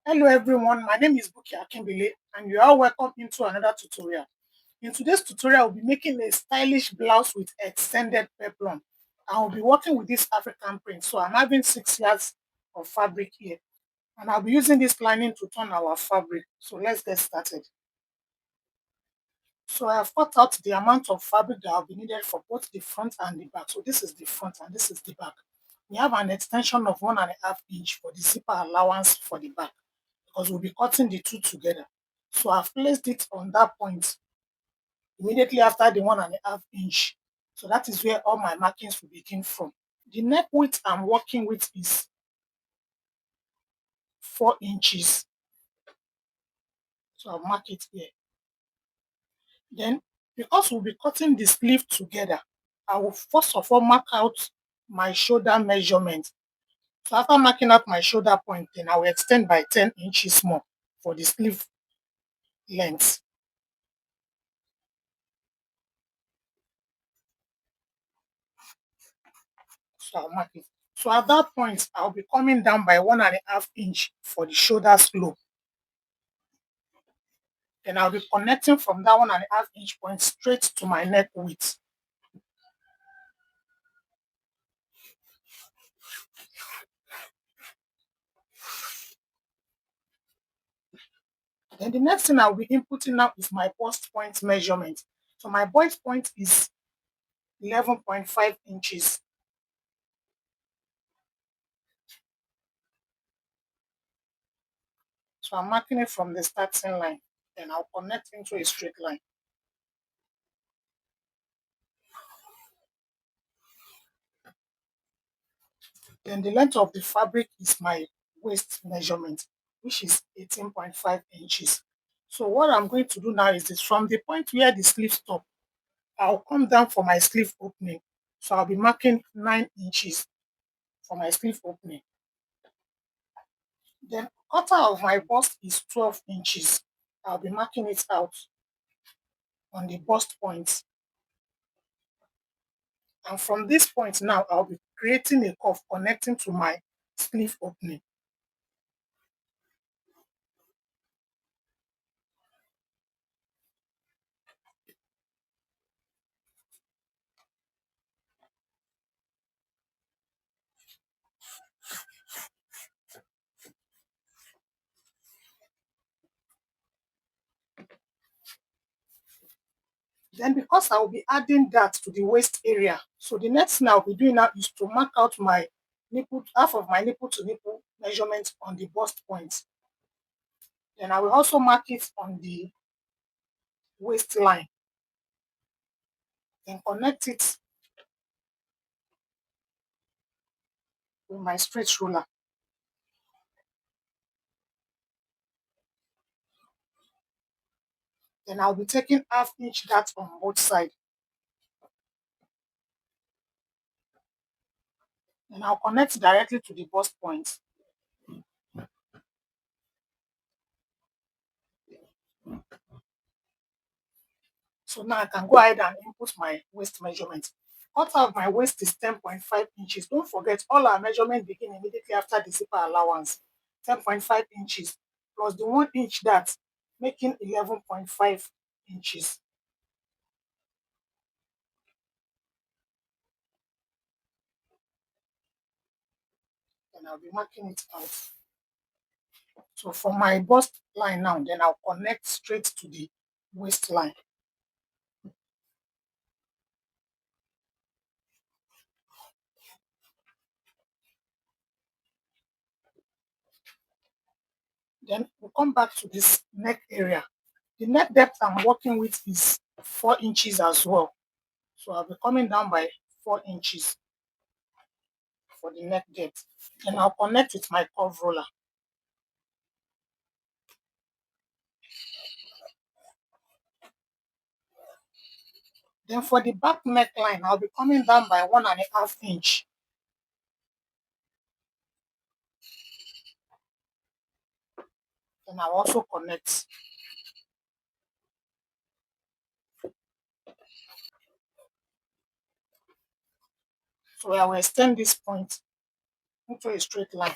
Hello everyone, my name is Buki Akimbele and you are welcome into another tutorial. In today's tutorial, I'll be making a stylish blouse with extended peplum. I'll be working with this African print. So I'm having 6 yards of fabric here and I'll be using this lining to turn our fabric. So let's get started. So I have cut out the amount of fabric that will be needed for both the front and the back. So this is the front and this is the back. We have an extension of 1.5 inch for the zipper allowance for the back, because we'll be cutting the two together. So I've placed it on that point immediately after the 1.5 inch. So that is where all my markings will begin from. The neck width I'm working with is 4 inches. So I'll mark it here. Then, because we'll be cutting the sleeve together, I will first of all mark out my shoulder measurement. So after marking out my shoulder point, then I will extend by 10 inches more for the sleeve length. So I'll mark it. So at that point, I'll be coming down by 1.5 inch for the shoulder slope. Then I'll be connecting from that 1.5 inch point straight to my neck width. Then the next thing I'll be inputting now is my bust point measurement. So my bust point is 11.5 inches. So I'm marking it from the starting line. Then I'll connect into a straight line. Then the length of the fabric is my waist measurement, which is 18.5 inches. So what I'm going to do now is this: from the point where the sleeve stop, I'll come down for my sleeve opening. So I'll be marking 9 inches for my sleeve opening. Then quarter of my bust is 12 inches. I'll be marking it out on the bust point. And from this point now, I'll be creating a curve connecting to my sleeve opening. Then because I will be adding that to the waist area, so the next thing I'll be doing now is to mark out my nipple, half of my nipple to nipple measurement on the bust point. Then I will also mark it on the waistline. Then connect it with my straight ruler. Then I'll be taking ½ inch that on both sides. Then I'll connect directly to the bust point. So now I can go ahead and input my waist measurement. Quarter of my waist is 10.5 inches. Don't forget, all our measurements begin immediately after the zipper allowance. 10.5 inches plus the 1 inch that, making 11.5 inches. And I'll be marking it out. So for my bust line now, then I'll connect straight to the waistline. Then we'll come back to this neck area. The neck depth I'm working with is 4 inches as well. So I'll be coming down by 4 inches for the neck depth. Then I'll connect with my curve roller. Then for the back neckline, I'll be coming down by 1.5 inch. Then I'll also connect. So I will extend this point into a straight line.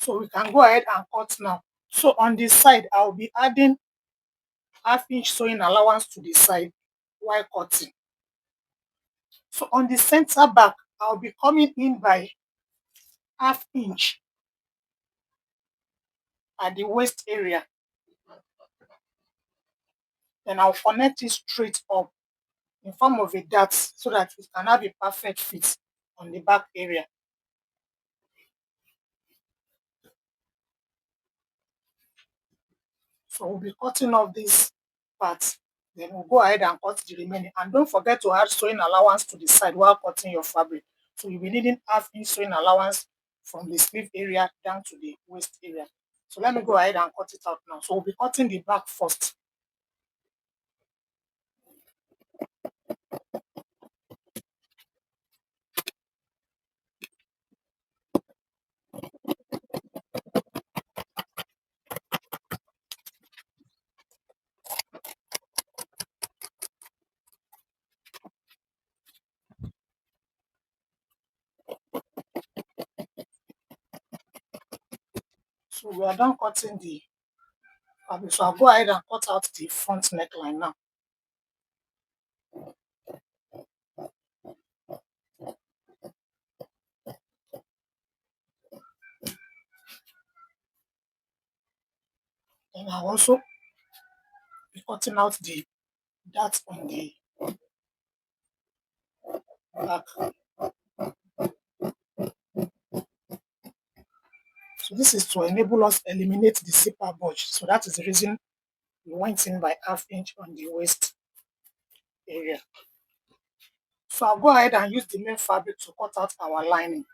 So we can go ahead and cut now. So on the side, I'll be adding half-inch sewing allowance to the side while cutting. So on the center back, I'll be coming in by half-inch at the waist area. Then I'll connect it straight up in form of a dart so that it can have a perfect fit on the back area. So we'll be cutting off this part. Then we'll go ahead and cut the remaining. And don't forget to add sewing allowance to the side while cutting your fabric. So you'll be needing half-inch sewing allowance from the sleeve area down to the waist area. So let me go ahead and cut it out now. So we'll be cutting the back first. So we are done cutting the fabric. So I'll go ahead and cut out the front neckline now. Then I'll also be cutting out the dart on the back. So this is to enable us eliminate the zipper bulge. So that is the reason we went in by half-inch on the waist area. So I'll go ahead and use the main fabric to cut out our lining.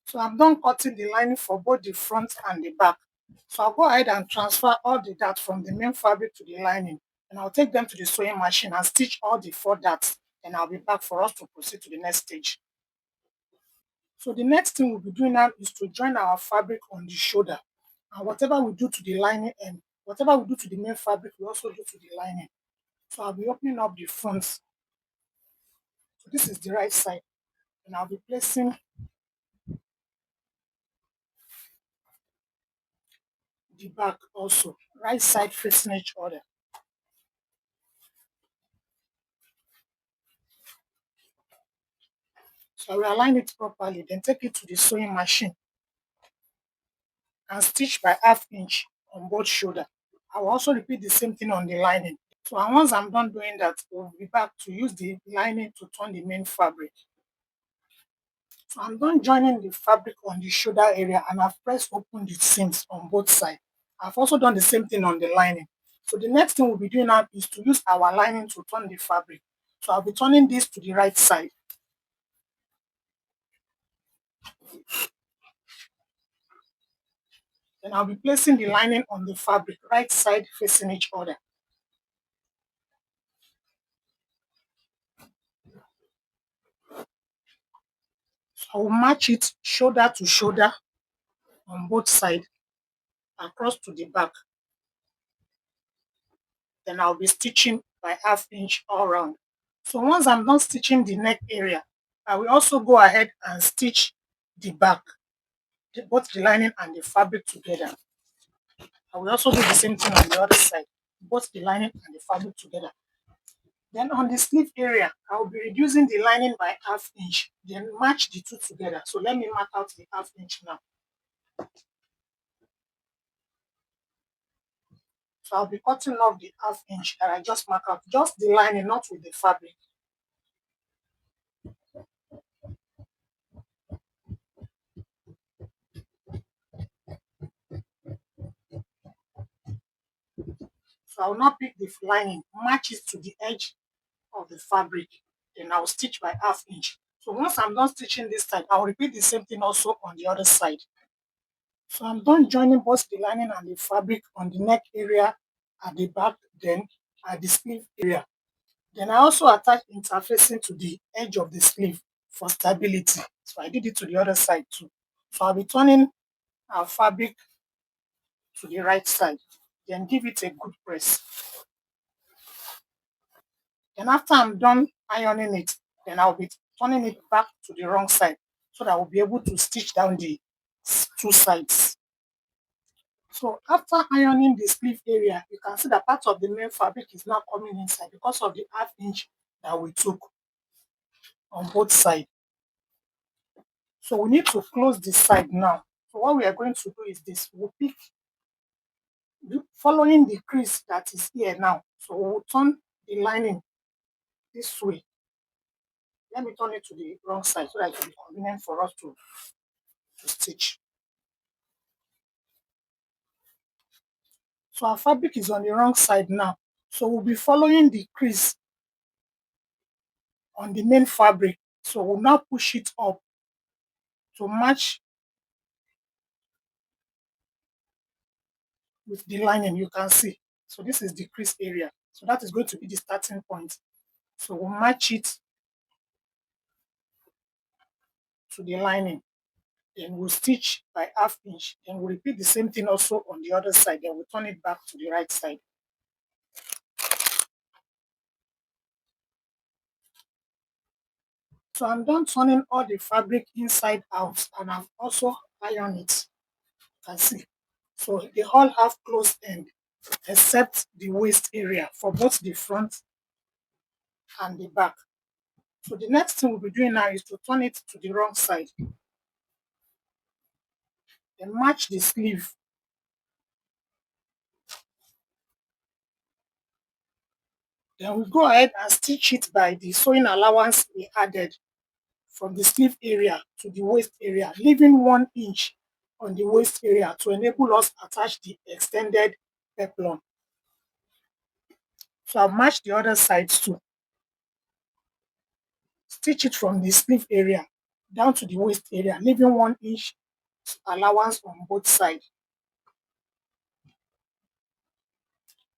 So I'm done cutting the lining for both the front and the back. So I'll go ahead and transfer all the darts from the main fabric to the lining. And I'll take them to the sewing machine and stitch all the 4 darts. And I'll be back for us to proceed to the next stage. So the next thing we'll be doing now is to join our fabric on the shoulder. And whatever we do to the lining and whatever we do to the main fabric, we also do to the lining. So I'll be opening up the front. So this is the right side. And I'll be placing the back also, right side facing each other. So I will align it properly, then take it to the sewing machine and stitch by half-inch on both shoulder. I will also repeat the same thing on the lining. So and once I'm done doing that, we'll be back to use the lining to turn the main fabric. So I'm done joining the fabric on the shoulder area and I've pressed open the seams on both sides. I've also done the same thing on the lining. So the next thing we'll be doing now is to use our lining to turn the fabric. So I'll be turning this to the right side. Then I'll be placing the lining on the fabric, right side facing each other. So I will match it shoulder to shoulder on both sides across to the back. Then I'll be stitching by half-inch all around. So once I'm done stitching the neck area, I will also go ahead and stitch the back, both the lining and the fabric together. I will also do the same thing on the other side, both the lining and the fabric together. Then on the sleeve area, I will be reducing the lining by half-inch, then match the two together. So let me mark out the half-inch now. So I'll be cutting off the half-inch that I just marked out, just the lining, not with the fabric. So I will not pick the lining, match it to the edge of the fabric, then I'll stitch by half-inch. So once I'm done stitching this side, I'll repeat the same thing also on the other side. So I'm done joining both the lining and the fabric on the neck area at the back, then at the sleeve area. Then I also attach interfacing to the edge of the sleeve for stability. So I did it to the other side too. So I'll be turning our fabric to the right side, then give it a good press. Then after I'm done ironing it, then I'll be turning it back to the wrong side so that I'll be able to stitch down the two sides. So after ironing the sleeve area, you can see that part of the main fabric is now coming inside because of the half inch that we took on both sides. So we need to close this side now. So what we are going to do is this. We'll pick, following the crease that is here now. So we'll turn the lining this way. Let me turn it to the wrong side so that it will be convenient for us to stitch. So our fabric is on the wrong side now. So we'll be following the crease on the main fabric. So we'll now push it up to match with the lining, you can see. So this is the crease area. So that is going to be the starting point. So we'll match it to the lining. Then we'll stitch by half inch. Then we'll repeat the same thing also on the other side. Then we'll turn it back to the right side. So I'm done turning all the fabric inside out, and I've also ironed it. You can see. So they all have closed end except the waist area for both the front and the back. So the next thing we'll be doing now is to turn it to the wrong side. Then match the sleeve. Then we go ahead and stitch it by the sewing allowance we added from the sleeve area to the waist area, leaving 1 inch on the waist area to enable us attach the extended peplum. So I'll match the other sides too. Stitch it from the sleeve area down to the waist area, leaving 1 inch allowance on both sides.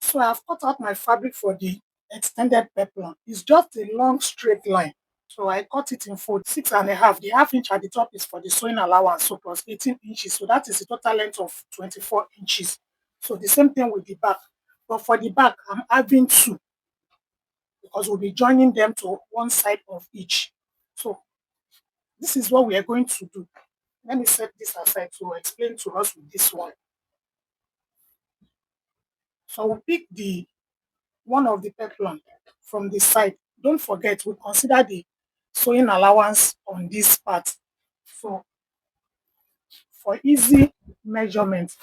So I've cut out my fabric for the extended peplum. It's just a long straight line. So I cut it in fold 6.5. The half inch at the top is for the sewing allowance, so plus 18 inches. So that is the total length of 24 inches. So the same thing with the back. But for the back, I'm having two because we'll be joining them to one side of each. So this is what we are going to do. Let me set this aside to explain to us with this one. So we'll pick the one of the peplum from the side. Don't forget, we consider the sewing allowance on this part. So for easy measurement,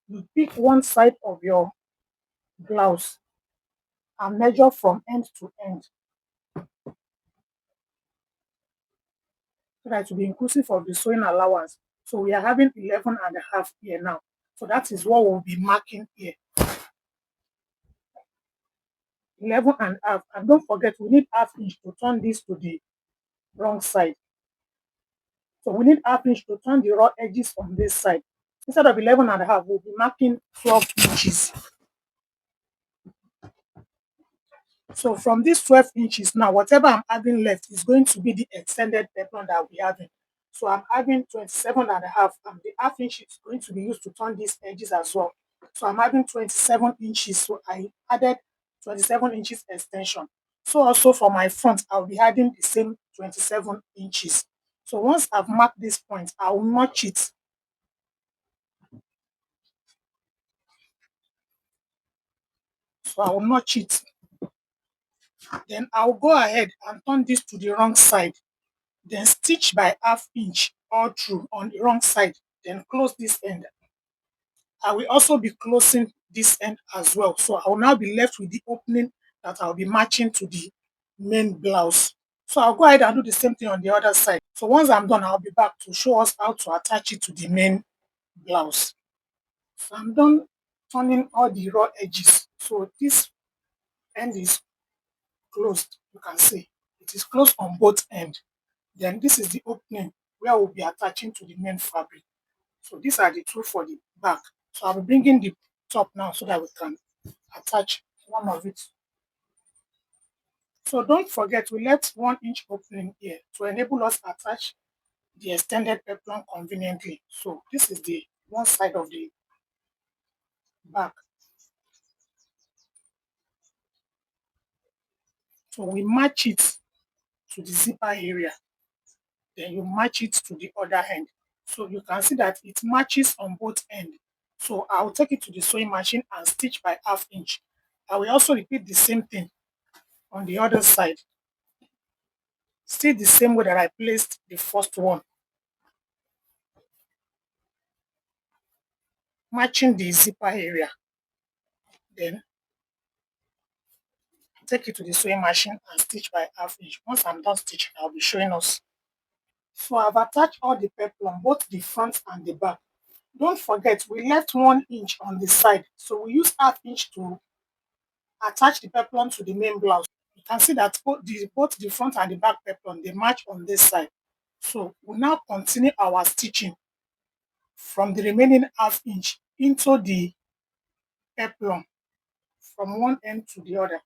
you pick one side of your blouse and measure from end to end so that it will be inclusive of the sewing allowance. So we are having 11.5 here now. So that is what we'll be marking here. 11.5. And don't forget, we need half inch to turn this to the wrong side. So we need half inch to turn the raw edges on this side. Instead of 11.5, we'll be marking 12 inches. So from these 12 inches now, whatever I'm having left is going to be the extended peplum that we're having. So I'm having 27.5, and the half inch is going to be used to turn these edges as well. So I'm having 27 inches. So I added 27 inches extension. So also for my front, I'll be adding the same 27 inches. So once I've marked this point, I will notch it. So I will notch it. Then I'll go ahead and turn this to the wrong side. Then stitch by half inch all through on the wrong side. Then close this end. I will also be closing this end as well. So I will now be left with the opening that I'll be matching to the main blouse. So I'll go ahead and do the same thing on the other side. So once I'm done, I'll be back to show us how to attach it to the main blouse. So I'm done turning all the raw edges. So this end is closed. You can see it is closed on both ends. Then this is the opening where we'll be attaching to the main fabric. So these are the two for the back. So I'll be bringing the top now so that we can attach one of it. So don't forget, we left 1 inch opening here to enable us to attach the extended peplum conveniently. So this is the one side of the back. So we match it to the zipper area. Then you match it to the other end. So you can see that it matches on both ends. So I'll take it to the sewing machine and stitch by half inch. I will also repeat the same thing on the other side. Still the same way that I placed the first one, matching the zipper area. Then take it to the sewing machine and stitch by half inch. Once I'm done stitching, I'll be showing us. So I've attached all the peplum, both the front and the back. Don't forget, we left 1 inch on the side. So we use half inch to attach the peplum to the main blouse. You can see that both the front and the back peplum, they match on this side. So we now continue our stitching from the remaining half inch into the peplum from one end to the other.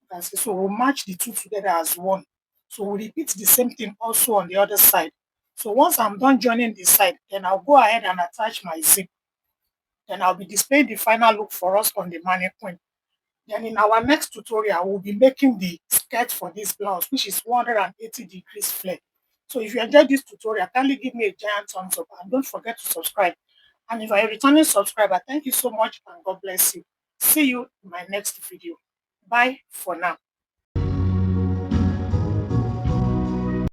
You can see, so we'll match the two together as one. So we repeat the same thing also on the other side. So once I'm done joining the side, then I'll go ahead and attach my zip. Then I'll be displaying the final look for us on the mannequin. Then in our next tutorial, we'll be making the skirt for this blouse, which is 180 degrees flare. So if you enjoyed this tutorial, kindly give me a giant thumbs up and don't forget to subscribe. And if you're a returning subscriber, thank you so much and God bless you. See you in my next video. Bye for now.